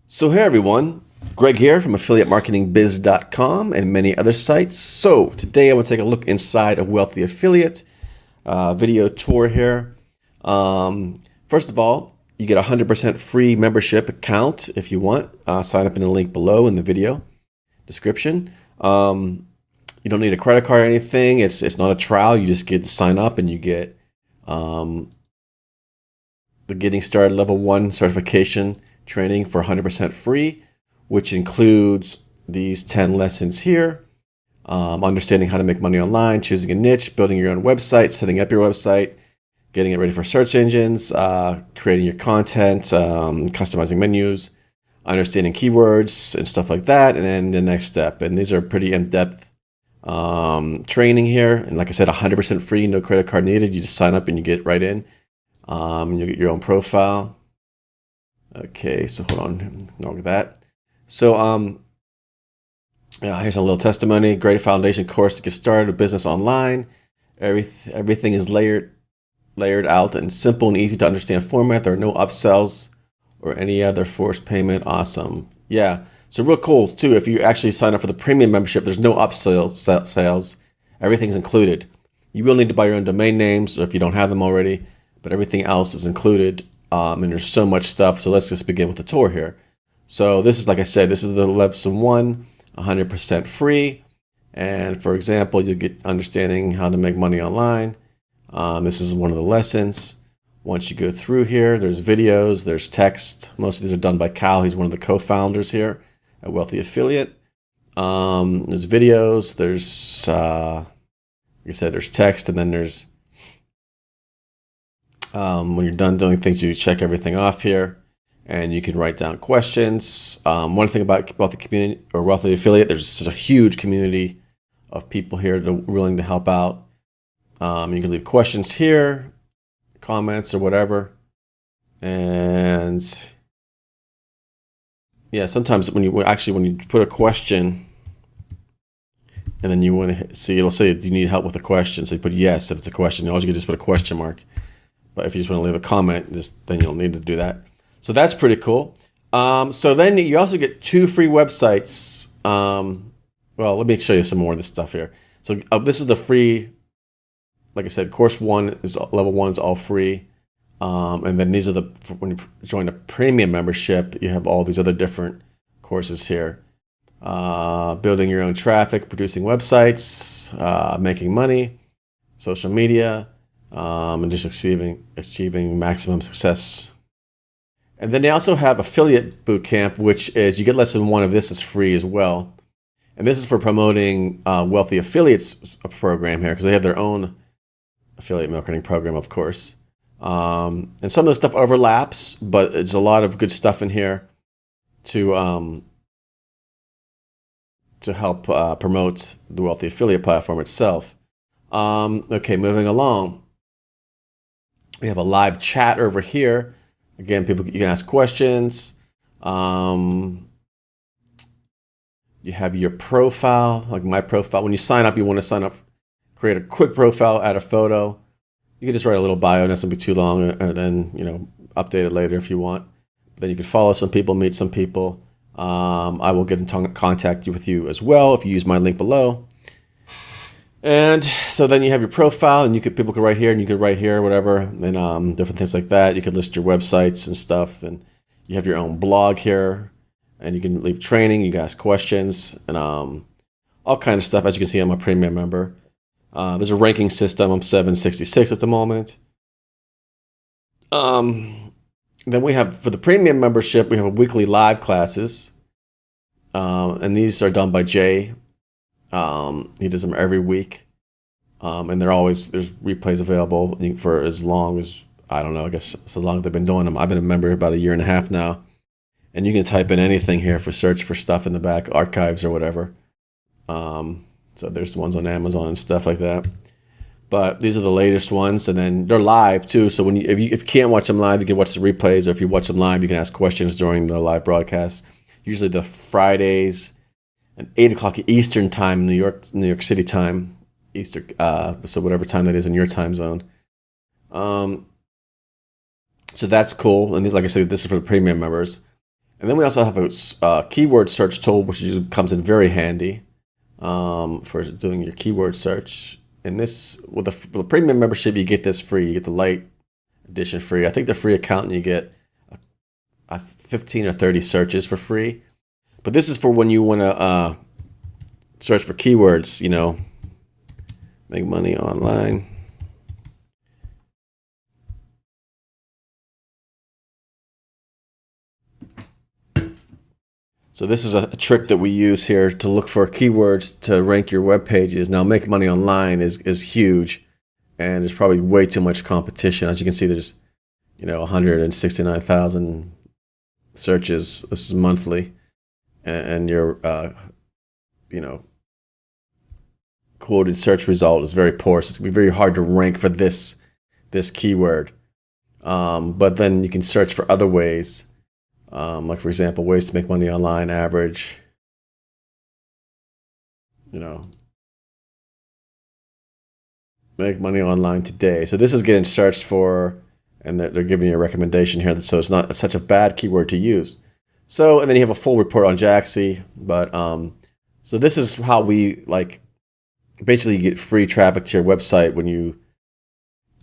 So hey everyone, Greg here from affiliatemarketingbiz.com and many other sites. So today I want to take a look inside a Wealthy Affiliate video tour here. First of all, you get a 100% free membership account if you want. Sign up in the link below in the video description. You don't need a credit card or anything. It's not a trial. You just get to sign up and you get the Getting Started Level 1 certification training for 100% free, which includes these 10 lessons here. Understanding how to make money online, choosing a niche, building your own website, setting up your website, getting it ready for search engines, creating your content, customizing menus, understanding keywords and stuff like that, and then the next step. And these are pretty in-depth training here. And like I said, 100% free, no credit card needed. You just sign up and you get right in. You get your own profile. Okay, so hold on, ignore that. So here's a little testimony. Great foundation course to get started with business online. Everything is layered out in simple and easy to understand format. There are no upsells or any other forced payment. Awesome. Yeah, so real cool too. If you actually sign up for the premium membership, there's no upsells. Everything's included. You will need to buy your own domain names if you don't have them already, but everything else is included. And there's so much stuff. So let's just begin with the tour here. So this is, like I said, this is the lesson 1, 100% free. And for example, you get understanding how to make money online. This is one of the lessons. Once you go through here, there's videos, there's text. Most of these are done by Cal. He's one of the co-founders here at Wealthy Affiliate. There's videos, there's, like I said, there's text, and then there's when you're done doing things, you check everything off here, and you can write down questions. One thing about the community or Wealthy Affiliate, there's just a huge community of people here that are willing to help out. You can leave questions here, comments or whatever. And yeah, sometimes when you put a question and then you want to see, it'll say, do you need help with a question? So you put yes if it's a question. Otherwise, you can just put a question mark. But if you just want to leave a comment, then you'll need to do that. So that's pretty cool. So then you also get 2 free websites. Well, let me show you some more of this stuff here. So this is the free, like I said, course 1 is level 1 is all free. And then these are when you join a premium membership, you have all these other different courses here. Building your own traffic, producing websites, making money, social media, and just achieving maximum success. And then they also have Affiliate Bootcamp, which is, you get lesson 1 of this is free as well. And this is for promoting Wealthy Affiliates program here, because they have their own affiliate marketing program, of course. And some of the stuff overlaps, but it's a lot of good stuff in here to help promote the Wealthy Affiliate platform itself. Okay, moving along. We have a live chat over here. Again, you can ask questions. You have your profile, like my profile. When you sign up, you want to sign up, create a quick profile, add a photo. You can just write a little bio, not something too long, and then update it later if you want. Then you can follow some people, meet some people. I will get in contact with you as well if you use my link below. And so then you have your profile, and people can write here, and you can write here, whatever, and different things like that. You can list your websites and stuff, and you have your own blog here, and you can leave training, you can ask questions, and all kind of stuff. As you can see, I'm a premium member. There's a ranking system. I'm 766 at the moment. Then we have, for the premium membership, we have a weekly live classes, and these are done by Jay. He does them every week, and there's replays available for as long as, I don't know, I guess as long as they've been doing them. I've been a member about 1.5 years now, and you can type in anything here for search for stuff in the back, archives or whatever. So there's the ones on Amazon and stuff like that. But these are the latest ones, and then they're live too. So if you can't watch them live, you can watch the replays, or if you watch them live, you can ask questions during the live broadcast. Usually the Fridays at 8 o'clock Eastern time, New York City time, Eastern. So whatever time that is in your time zone. So that's cool. And like I said, this is for the premium members. And then we also have a keyword search tool, which usually comes in very handy for doing your keyword search. And this, with the premium membership, you get this free. You get the light edition free. I think the free account, you get 15 or 30 searches for free. But this is for when you want to search for keywords, you know, make money online. So this is a trick that we use here to look for keywords to rank your web pages. Now, make money online is huge, and there's probably way too much competition. As you can see, there's 169,000 searches. This is monthly, and your quoted search result is very poor. So it's gonna be very hard to rank for this keyword. But then you can search for other ways. Like, for example, ways to make money online, average, make money online today. So this is getting searched for, and they're giving you a recommendation here. So it's not such a bad keyword to use. So, and then you have a full report on Jaaxy. But so this is how we basically get free traffic to your website when you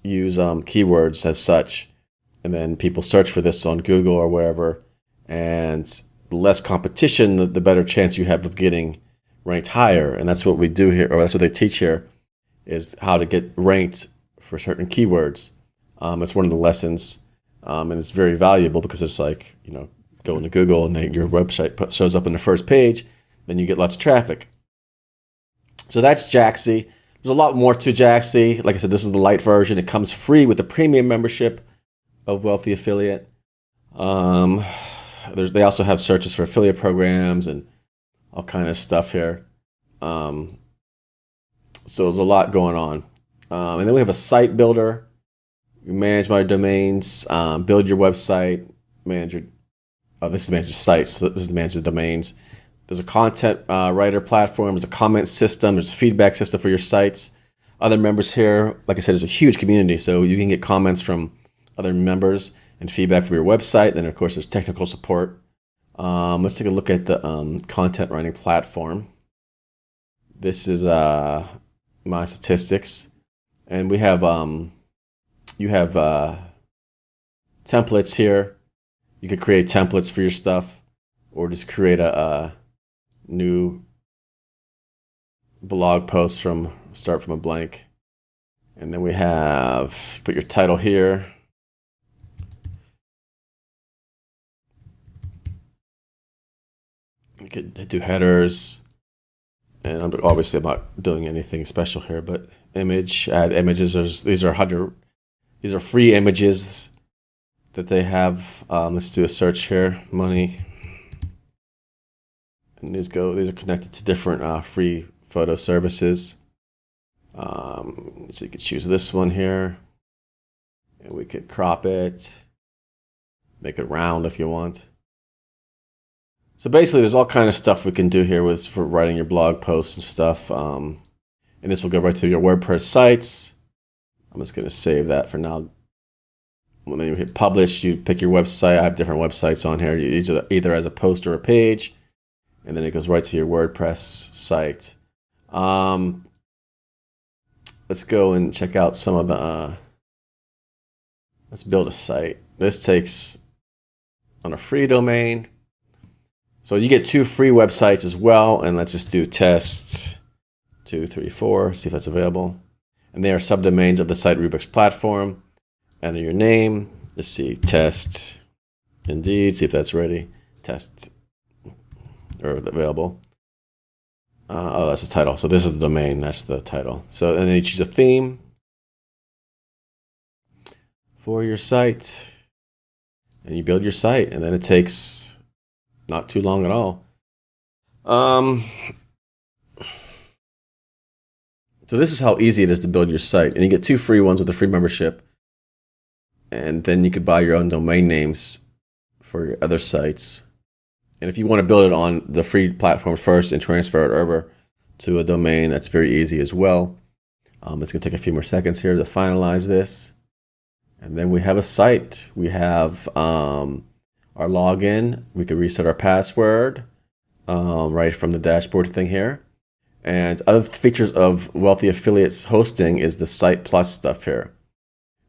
use keywords as such, and then people search for this on Google or wherever. And the less competition, the better chance you have of getting ranked higher. And that's what we do here, or that's what they teach here, is how to get ranked for certain keywords. It's one of the lessons, and it's very valuable because it's like, go into Google and your website shows up on the first page, then you get lots of traffic. So that's Jaaxy. There's a lot more to Jaaxy. Like I said, this is the light version. It comes free with the premium membership of Wealthy Affiliate. They also have searches for affiliate programs and all kind of stuff here. So there's a lot going on. And then we have a site builder. You manage my domains, build your website, this is manage the sites. So this is manage the domains. There's a content writer platform. There's a comment system. There's a feedback system for your sites. Other members here, like I said, it's a huge community. So you can get comments from other members and feedback from your website. Then, of course, there's technical support. Let's take a look at the content writing platform. This is my statistics. And we have, you have templates here. You could create templates for your stuff, or just create a new blog post start from a blank. And then we have, put your title here. You could do headers, and I'm obviously not doing anything special here, but image, add images. These are free images that they have. Let's do a search here, money. And these are connected to different free photo services. So you could choose this one here, and we could crop it, make it round if you want. So basically, there's all kind of stuff we can do here for writing your blog posts and stuff. And this will go right to your WordPress sites. I'm just going to save that for now. When you hit publish, you pick your website. I have different websites on here, either as a post or a page. And then it goes right to your WordPress site. Let's go and check out some of the... let's build a site. This takes on a free domain. So you get 2 free websites as well, and let's just do test 2, 3, 4, see if that's available. And they are subdomains of the site Rubix platform. Enter your name. Let's see, test Indeed, see if that's ready. Test or available. Oh, that's the title. So this is the domain. That's the title. So and then you choose a theme for your site, and you build your site, and then it takes not too long at all. So this is how easy it is to build your site, and you get 2 free ones with a free membership, and then you could buy your own domain names for your other sites. And if you want to build it on the free platform first and transfer it over to a domain, that's very easy as well. It's going to take a few more seconds here to finalize this. And then we have a site. We have our our login. We could reset our password right from the dashboard thing here. And other features of Wealthy Affiliates hosting is the Site Plus stuff here.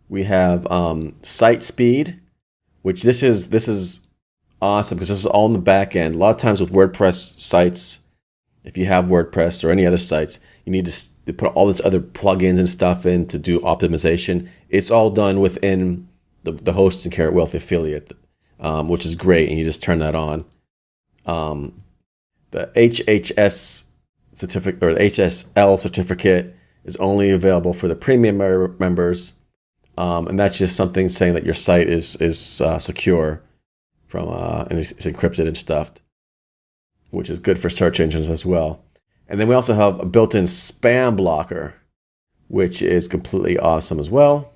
We have site speed, which this is awesome because this is all in the back end. A lot of times with WordPress sites, if you have WordPress or any other sites, you need to put all this other plugins and stuff in to do optimization. It's all done within the hosting here at Wealthy Affiliate, which is great, and you just turn that on. The HHS certificate or the HSL certificate is only available for the premium members, and that's just something saying that your site is secure from and it's encrypted and stuffed, which is good for search engines as well. And then we also have a built-in spam blocker, which is completely awesome as well.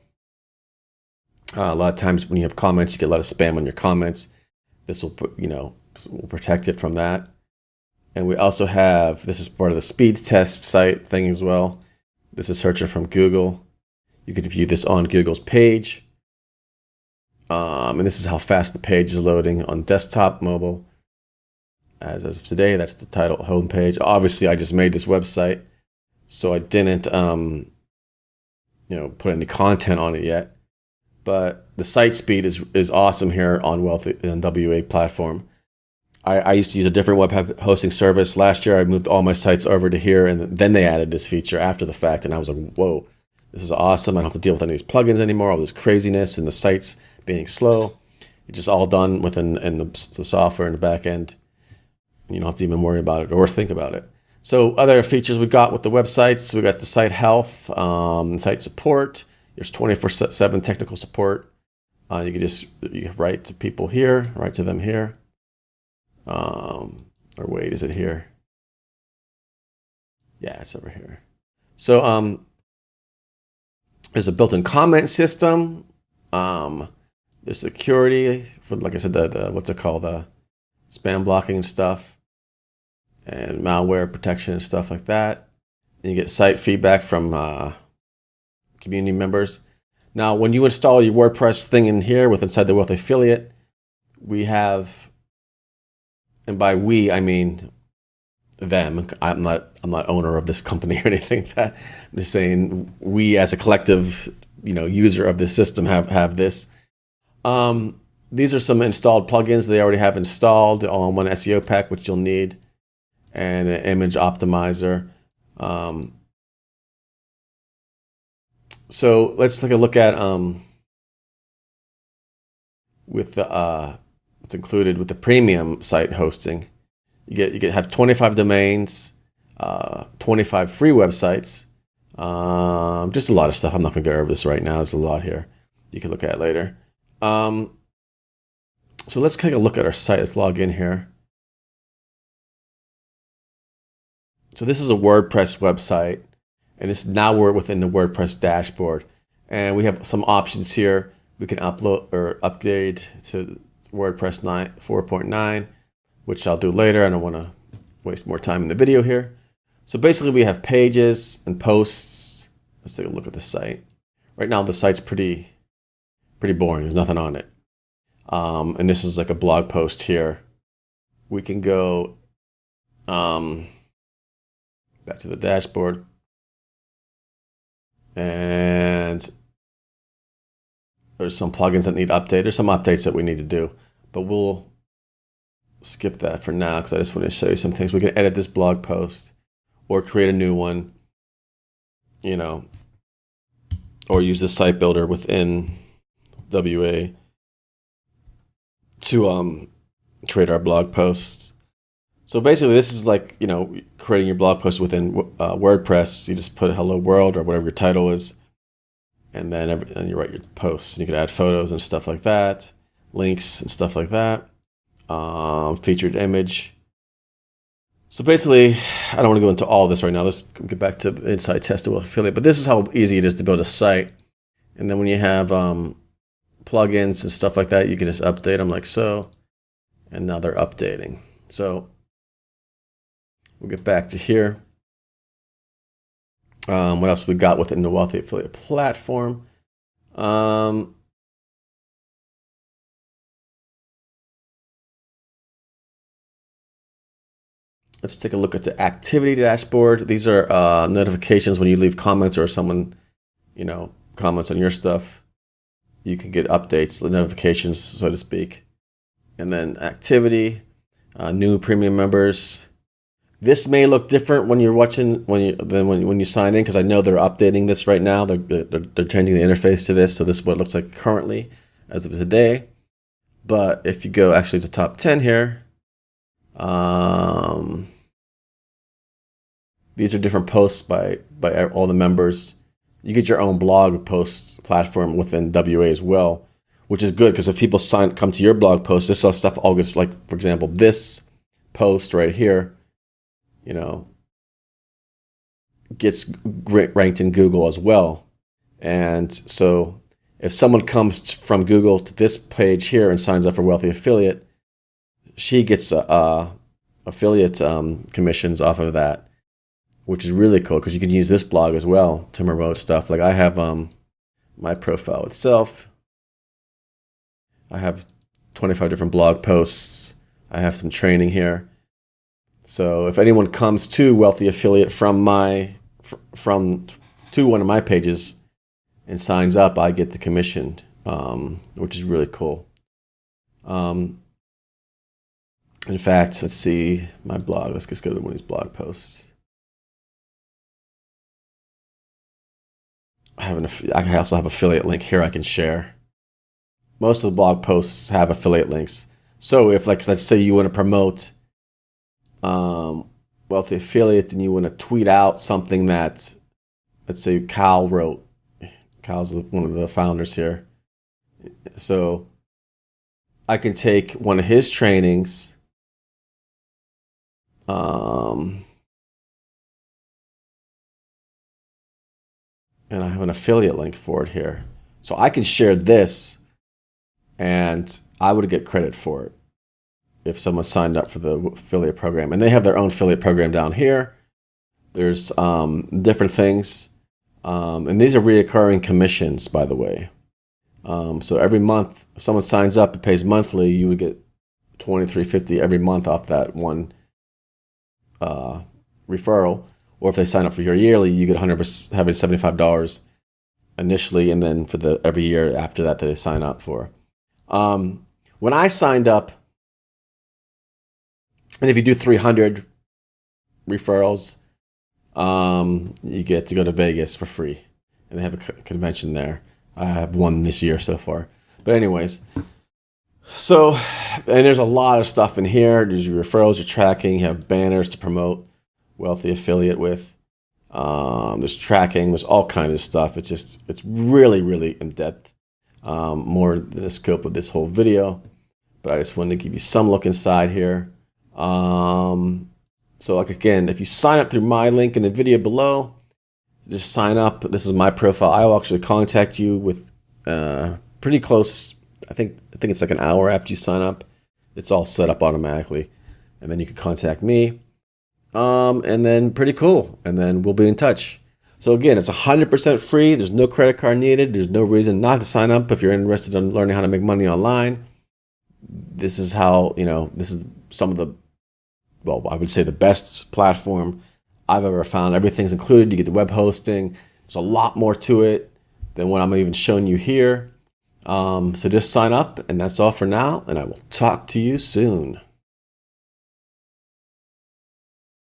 A lot of times when you have comments, you get a lot of spam on your comments. This will will protect it from that. And we also have, this is part of the speed test site thing as well. This is searching from Google. You can view this on Google's page. And this is how fast the page is loading on desktop, mobile. As of today, that's the title homepage. Obviously, I just made this website, so I didn't put any content on it yet. But the site speed is awesome here on Wealthy and WA platform. I used to use a different web hosting service. Last year, I moved all my sites over to here, and then they added this feature after the fact, and I was like, whoa, this is awesome. I don't have to deal with any of these plugins anymore, all this craziness, and the sites being slow. It's just all done within the software in the back end. You don't have to even worry about it or think about it. So other features we got with the websites, we got the site health, site support. There's 24/7 technical support. You can write to people here, write to them here. Or wait, is it here? Yeah, it's over here. So there's a built-in comment system. There's security for, like I said, the what's it called, the spam blocking and stuff, and malware protection and stuff like that. And you get site feedback from community members. Now, when you install your WordPress thing in here inside the Wealthy Affiliate, we have, and by we I mean them. I'm not owner of this company or anything like that. I'm just saying we as a collective, user of this system have this. These are some installed plugins they already have installed, all in one SEO pack, which you'll need, and an image optimizer. So let's take a look at with the what's included with the premium site hosting. You have 25 domains, 25 free websites, just a lot of stuff. I'm not going to go over this right now. There's a lot here. You can look at it later. So let's take a look at our site. Let's log in here. So this is a WordPress website, and we're within the WordPress dashboard, and we have some options here. We can upload or upgrade to WordPress 4.9, which I'll do later. I don't want to waste more time in the video here. So basically we have pages and posts. Let's take a look at the site. Right now the site's pretty boring. There's nothing on it. And this is like a blog post here. We can go back to the dashboard, and there's some plugins that need update. There's some updates that we need to do, but we'll skip that for now because I just want to show you some things. We can edit this blog post or create a new one, or use the site builder within WA to create our blog posts. So basically this is like, creating your blog post within WordPress. You just put hello world or whatever your title is, and then you write your posts. You can add photos and stuff like that, links and stuff like that, featured image. So basically, I don't want to go into all this right now. Let's get back to the inside test of affiliate. But this is how easy it is to build a site. And then when you have plugins and stuff like that, you can just update them like so. And now they're updating. So we'll get back to here. What else we got within the Wealthy Affiliate platform? let's take a look at the activity dashboard. These are notifications when you leave comments or someone, comments on your stuff. You can get updates, the notifications, so to speak. And then activity, new premium members. This may look different when you're watching when you sign in, because I know they're updating this right now. They're changing the interface to this, so this is what it looks like currently as of today. But if you go actually to top 10 here, these are different posts by all the members. You get your own blog post platform within WA as well, which is good because if people come to your blog post, this stuff all gets, like, for example, this post right here, gets ranked in Google as well. And so if someone comes from Google to this page here and signs up for Wealthy Affiliate, she gets affiliate commissions off of that, which is really cool because you can use this blog as well to promote stuff. Like I have my profile itself. I have 25 different blog posts. I have some training here. So if anyone comes to Wealthy Affiliate to one of my pages and signs up, I get the commission, which is really cool. In fact, let's see my blog. Let's just go to one of these blog posts. I also have affiliate link here I can share. Most of the blog posts have affiliate links. So if, like, let's say you want to promote Wealthy Affiliate and you want to tweet out something that, let's say, Cal wrote. Cal's one of the founders here. So I can take one of his trainings, and I have an affiliate link for it here. So I can share this and I would get credit for it if someone signed up for the affiliate program. And they have their own affiliate program down here. There's different things. And these are reoccurring commissions, by the way. So every month, if someone signs up and pays monthly, you would get $23.50 every month off that one referral. Or if they sign up for your yearly, you get having $75 initially, and then for every year after that they sign up for. When I signed up, and if you do 300 referrals, you get to go to Vegas for free, and they have a convention there. I have one this year so far. But anyways, so, and there's a lot of stuff in here. There's your referrals, your tracking, you have banners to promote Wealthy Affiliate with. There's tracking, there's all kinds of stuff. It's really, really in depth, more than the scope of this whole video. But I just wanted to give you some look inside here. So, like, again, if you sign up through my link in the video below, just sign up. This is my profile. I will actually contact you with pretty close. I think it's like an hour after you sign up. It's all set up automatically, and then you can contact me. And then pretty cool. And then we'll be in touch. So again, it's 100% free. There's no credit card needed. There's no reason not to sign up if you're interested in learning how to make money online. This is how, this is some of the, well, I would say the best platform I've ever found. Everything's included. You get the web hosting. There's a lot more to it than what I'm even showing you here. So just sign up, and that's all for now. And I will talk to you soon.